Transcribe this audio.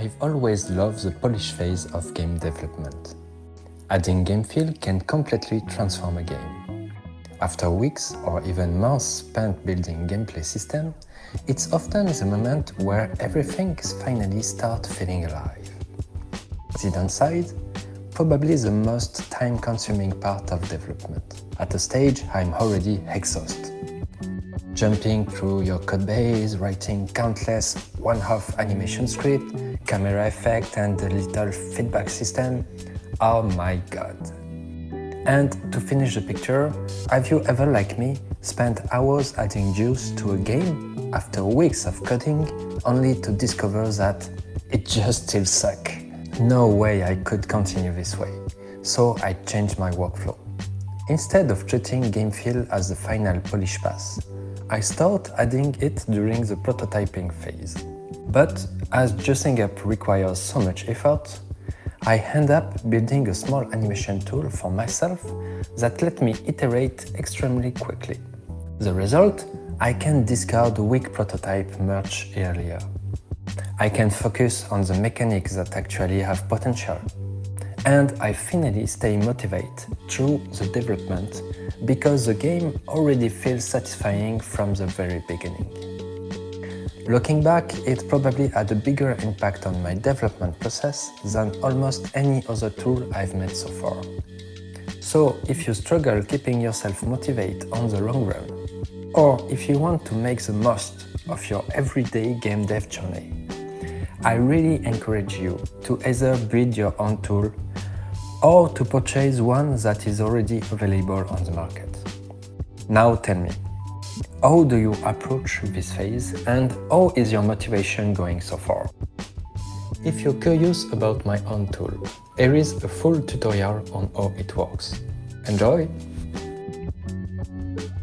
I've always loved the polish phase of game development. Adding game feel can completely transform a game. After weeks or even months spent building gameplay system, it's often the moment where everything finally starts feeling alive. The downside? Probably the most time-consuming part of development. At a stage, I'm already exhausted. Jumping through your codebase, writing countless one-off animation script, camera effect and a little feedback system. Oh my god. And to finish the picture, have you ever, like me, spent hours adding juice to a game after weeks of coding only to discover that it just still sucks? No way I could continue this way, so I changed my workflow. Instead of treating game feel as the final polish pass, I start adding it during the prototyping phase. But as juicing up requires so much effort, I end up building a small animation tool for myself that let me iterate extremely quickly. The result? I can discard a weak prototype much earlier. I can focus on the mechanics that actually have potential. And I finally stay motivated through the development because the game already feels satisfying from the very beginning. Looking back, it probably had a bigger impact on my development process than almost any other tool I've made so far. So if you struggle keeping yourself motivated on the long run, or if you want to make the most of your everyday game dev journey, I really encourage you to either build your own tool or to purchase one that is already available on the market. Now tell me, how do you approach this phase and how is your motivation going so far? If you're curious about my own tool, here is a full tutorial on how it works. Enjoy!